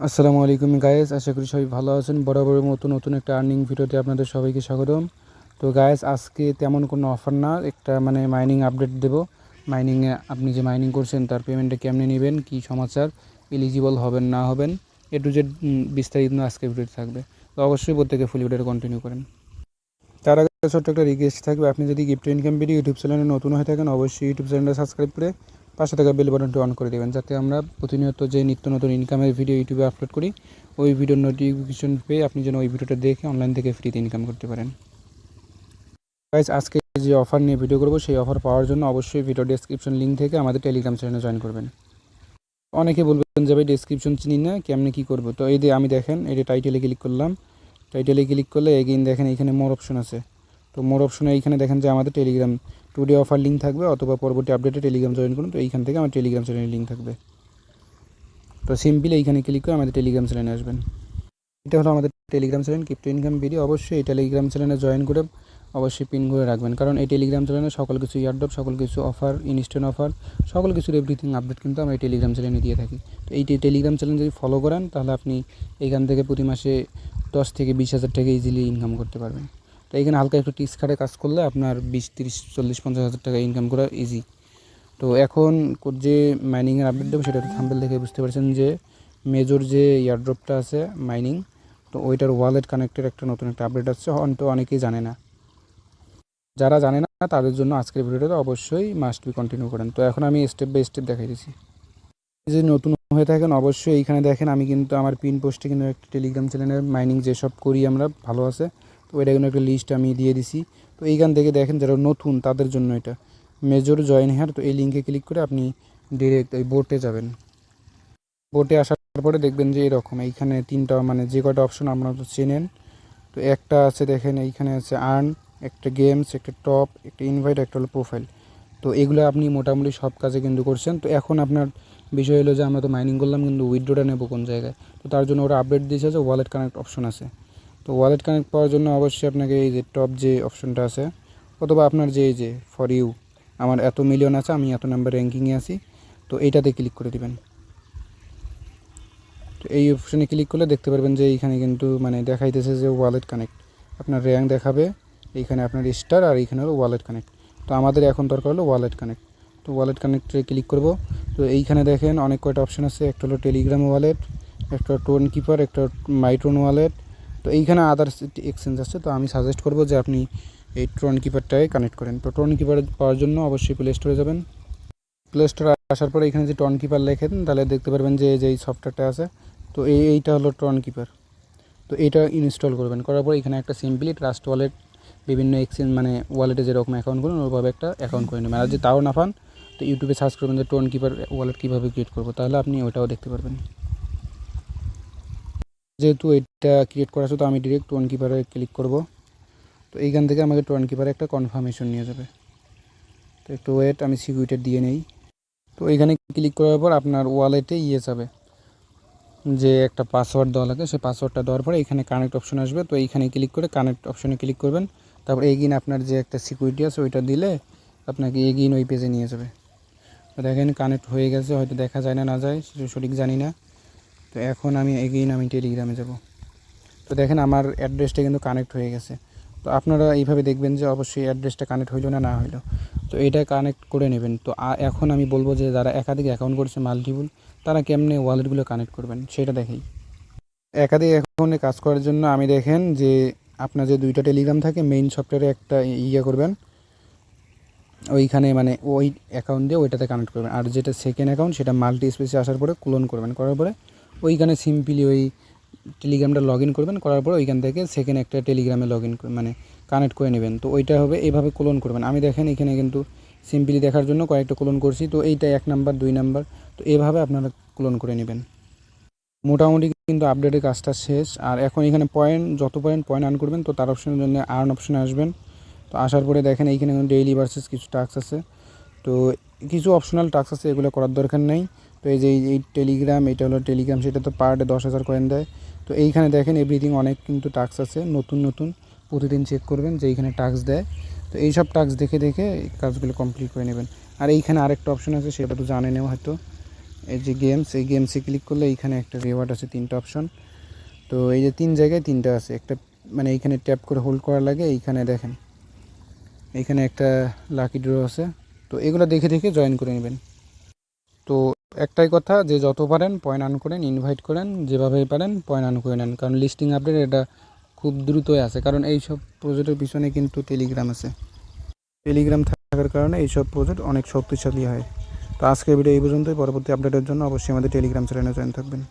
আসসালামু আলাইকুম গায়েস, আশা করি সবাই ভালো আছেন। বরাবরের মতো নতুন একটা আর্নিং ভিডিওতে আপনাদের সবাইকে স্বাগতম। তো গায়েস, আজকে তেমন কোনো অফার না, একটা মাইনিং আপডেট দেব। মাইনিংয়ে আপনি যে মাইনিং করছেন তার পেমেন্টটা কেমনে নেবেন, কি সমাচার, এলিজিবল হবেন না হবেন, এ টু জেড বিস্তারিত আজকে ভিডিওতে থাকবে। তো অবশ্যই প্রত্যেকে ফুল ভিডিওটা কন্টিনিউ করেন। তার আগে ছোট্ট একটা রিকোয়েস্ট থাকবে, আপনি যদি গিফট ইনকাম ভিডিও ইউটিউব চ্যানেলে নতুন হয়ে থাকেন অবশ্যই ইউটিউব চ্যানেলটা সাবস্ক্রাইব করে পাশে থাকা বেল বাটনটি অন করে দেবেন, যাতে আমরা প্রতিনিয়ত যে নিত্য নতুন ইনকামের ভিডিও ইউটিউবে আপলোড করি ওই ভিডিওর নোটিফিকেশন পেয়ে আপনি যেন ওই ভিডিওটা দেখে অনলাইন থেকে ফ্রিতে ইনকাম করতে পারেন। গাইস, আজকে যে অফার নিয়ে ভিডিও করব সেই অফার পাওয়ার জন্য অবশ্যই ভিডিও ডেসক্রিপশন লিঙ্ক থেকে আমাদের টেলিগ্রাম চ্যানেলে জয়েন করবেন। অনেকে বলবেন যে ভাই ডেসক্রিপশন চিনি না, কেমনে কী করবো। তো এই যে আমি দেখেন, এই যে টাইটেলে ক্লিক করলাম, টাইটেলে ক্লিক করলে এগেইন দেখেন এইখানে মোর অপশন আছে। তো মোর অপশনে এইখানে দেখেন যে আমাদের টেলিগ্রাম টুডে অফার লিঙ্ক থাকবে, অথবা পরবর্তী আপডেটে টেলিগ্রাম জয়েন করুন। তো এইখান থেকে আমার টেলিগ্রাম চ্যানেলের লিঙ্ক থাকবে। তো সিম্পলি এইখানে ক্লিক করে আমাদের টেলিগ্রাম চ্যানেলে আসবেন। এটা হলো আমাদের Telegram channel crypto income video. অবশ্যই এই টেলিগ্রাম চ্যানেলে জয়েন করে অবশ্যই পিন করে রাখবেন, কারণ এই টেলিগ্রাম চ্যানেলে সকল কিছু ইয়ারড্রপ, সকল কিছু অফার, ইনস্ট্যান্ট অফার, সকল কিছুর এভরিথিং আপডেট কিন্তু আমরা এই টেলিগ্রাম চ্যানেলে দিয়ে থাকি। তো এই টেলিগ্রাম চ্যানেল যদি ফলো করেন তাহলে আপনি এইখান থেকে প্রতি মাসে 10 থেকে 20,000 টাকা ইজিলি ইনকাম করতে পারবেন। তো এইখানে হালকা একটু টিক্স খাটে কাজ করলে আপনার 20, 30, 40, 50,000 টাকা ইনকাম করা ইজি। তো এখন যে মাইনিংয়ের আপডেট দেবো সেটা থাম্বনেল দেখে বুঝতে পারছেন যে মেজর যে ইয়ারড্রপটা আছে মাইনিং, তো ওইটার ওয়ালেট কানেক্টের একটা নতুন একটা আপডেট আসছে, হয়তো অনেকেই জানে না। যারা জানে না তাদের জন্য আজকের ভিডিওটা অবশ্যই মাস্ট বি কন্টিনিউ করেন। তো এখন আমি স্টেপ বাই স্টেপ দেখাই দিচ্ছি। যদি নতুন হয়ে থাকেন অবশ্যই এইখানে দেখেন, আমি কিন্তু আমার পিন পোস্টে কিন্তু একটা টেলিগ্রাম চ্যানেলের মাইনিং যেসব করি আমরা ভালো আছে, তো এটা কিন্তু একটা লিস্ট আমি দিয়ে দিছি। তো এইখান থেকে দেখেন যারা নতুন তাদের জন্য এটা মেজর জয়েন হেয়ার। তো এই লিঙ্কে ক্লিক করে আপনি ডিরেক্ট ওই বোটে যাবেন। বোটে আসার পরে দেখবেন যে এরকম এইখানে তিনটা যে কয়টা অপশন আপনারা তো চেনেন। তো একটা আছে দেখেন এইখানে আছে আর্ন, একটা গেমস, একটা টপ, একটা ইনভাইট, একটা হলো প্রোফাইল। তো এগুলো আপনি মোটামুটি সব কাজে কিন্তু করছেন। তো এখন আপনার বিষয় হলো যে আমরা তো মাইনিং করলাম, কিন্তু উইথড্রটা নেব কোন জায়গায়। তো তার জন্য ওরা আপডেট দিয়েছে যে ওয়ালেট কানেক্ট অপশন আছে। তো ওয়ালেট কানেক্ট পাওয়ার জন্য অবশ্যই আপনাকে এই যে টপ যে অপশনটা আছে, অথবা আপনার যে এই যে ফর ইউ, আমার এত মিলিয়ন আছে, আমি এত নাম্বার র্যাঙ্কিংয়ে আছি, তো এইটাতে ক্লিক করে দিবেন। তো এই অপশানে ক্লিক করলে দেখতে পারবেন যে এইখানে কিন্তু দেখাইতেছে যে ওয়ালেট কানেক্ট, আপনার র্যাঙ্ক দেখাবে এইখানে আপনার স্টার, আর এইখানে হলো ওয়ালেট কানেক্ট। তো আমাদের এখন দরকার হলো ওয়ালেট কানেক্ট। তো ওয়ালেট কানেক্টে ক্লিক করব। তো এইখানে দেখেন অনেক কয়টা অপশান আছে, একটা হলো টেলিগ্রাম ওয়ালেট, একটা টোন কিপার, একটা মাইট্রন ওয়ালেট। তো এইখানে আদার্স এক্সচেঞ্জ আছে। তো আমি সাজেস্ট করব যে আপনি এই ট্রন কিপারটাকে কানেক্ট করেন। তো ট্রন কিপার পাওয়ার জন্য অবশ্যই প্লে স্টোরে যাবেন। প্লে স্টোরে আসার পরে এখানে যে টন কিপার লেখেন তাহলে দেখতে পারবেন যে এই সফটওয়্যারটা আছে। তো এইটা হলো ট্রন কিপার। তো এইটা ইনস্টল করবেন, করার পর এখানে একটা সিম্পলি ট্রাস্ট ওয়ালেট, বিভিন্ন এক্সচেঞ্জ ওয়ালেটে যেরকম অ্যাকাউন্ট করুন ওইভাবে একটা অ্যাকাউন্ট করে নেবেন। আর যদি তাও না পান তো ইউটিউবে সার্চ করবেন যে ট্রন কিপার ওয়ালেট কীভাবে ক্রিয়েট করবো, তাহলে আপনি ওইটাও দেখতে পারবেন। যেহেতু এটা ক্রিয়েট করা আছে তো আমি ডিরেক্ট ট্রন কিপারে ক্লিক করব। তো এইখান থেকে আমাকে ট্রন কিপারে একটা কনফার্মেশন নিয়ে যাবে। তো একটু ওয়েট, আমি সিকিউরিটি দিয়ে নেই। তো এইখানে ক্লিক করার পর আপনার ওয়ালেটে যাবে যে একটা পাসওয়ার্ড দেওয়া লাগে, সেই পাসওয়ার্ডটা দেওয়ার পরে এখানে কানেক্ট অপশন আসবে। তো এইখানে ক্লিক করে কানেক্ট অপশনে ক্লিক করবেন। তারপর এগিন আপনার যে একটা সিকিউরিটি আছে ওইটা দিলে আপনাকে এগিন ওই পেজে নিয়ে যাবে। তো দেখেন কানেক্ট হয়ে গেছে, হয়তো দেখা যায় না যায় সেটা সঠিক জানি না। তো এখন আমি আমি টেলিগ্রামে যাব। তো দেখেন আমার অ্যাড্রেসটা কিন্তু কানেক্ট হয়ে গেছে। তো আপনারা এইভাবে দেখবেন যে অবশ্যই অ্যাড্রেসটা কানেক্ট হইলো না হইলো। তো এটা কানেক্ট করে নেবেন। তো এখন আমি বলবো যে যারা একাধিক অ্যাকাউন্ট করছে মাল্টিপুল, তারা কেমনে ওয়ালেটগুলো কানেক্ট করবেন সেটা দেখেই। একাধিক অ্যাকাউন্টে কাজ করার জন্য আমি দেখেন যে আপনার যে দুইটা টেলিগ্রাম থাকে, মেইন সফটওয়্যারে একটা করবেন, ওইখানে ওই অ্যাকাউন্ট দিয়ে ওইটাতে কানেক্ট করবেন। আর যেটা সেকেন্ড অ্যাকাউন্ট সেটা মাল্টি স্পেসে আসার পরে ক্লোন করবেন, করার পরে ওইখানে সিম্পলি ওই টেলিগ্রামটা লগ ইন করবেন, করার পরে ওইখান থেকে সেকেন্ড একটা টেলিগ্রামে লগ ইন কানেক্ট করে নেবেন। তো ওইটা হবে এইভাবে ক্লোন করবেন। আমি দেখেন এখানে কিন্তু সিম্পলি দেখার জন্য কয়েকটা ক্লোন করছি। তো এইটা 1 নাম্বার 2 নাম্বার, তো এভাবে আপনারা ক্লোন করে নেবেন। মোটামুটি কিন্তু আপডেটের কাজটা শেষ। আর এখন এখানে যত পয়েন্ট আর্ন করবেন তো তার অপশনের জন্য আর্ন অপশনে আসবেন। তো আসার পরে দেখেন এইখানে ডেইলি ভার্সেস কিছু টাস্ক আছে। তো কিছু অপশনাল টাস্ক আছে, এগুলো করার দরকার নেই। তো এই যে এই টেলিগ্রাম, এটা হলো টেলিগ্রাম, সেটা তো পার ডে 10,000 কয়েন দেয়। তো এইখানে দেখেন এভরিথিং অনেক কিন্তু টাস্ক আছে, নতুন প্রতিদিন চেক করবেন যে এইখানে টাস্ক দেয়। তো এইসব টাস্ক দেখে কাজগুলো কমপ্লিট করে নেবেন। আর এইখানে আরেকটা অপশন আছে, সেটা তো জানেন হয়তো, এই যে গেমস, এই গেমসে ক্লিক করলে এইখানে একটা রিওয়ার্ড আছে 3টা অপশন। তো এই যে 3 জায়গায় 3টা আছে, একটা মানে এইখানে ট্যাপ করে হোল্ড করা লাগে। এইখানে দেখেন এইখানে একটা লাকি ড্র আছে, তো এগুলো দেখে দেখে জয়েন করে নেবেন। তো একটাই কথা, যে যত পারেন পয়েন্ট আর্ন করেন, ইনভাইট করেন, যেভাবে পারেন পয়েন্ট আর্ন করে নেন, কারণ লিস্টিং আপডেট এটা খুব দ্রুতই আছে, কারণ এইসব প্রজেক্টের পিছনে কিন্তু টেলিগ্রাম আছে। টেলিগ্রাম থাকার কারণে এইসব প্রজেক্ট অনেক শক্তিশালী হয়। তো আজকের ভিডিও এই পর্যন্তই। পরবর্তী আপডেটের জন্য অবশ্যই আমাদের টেলিগ্রাম চ্যানেলে জয়েন থাকবেন।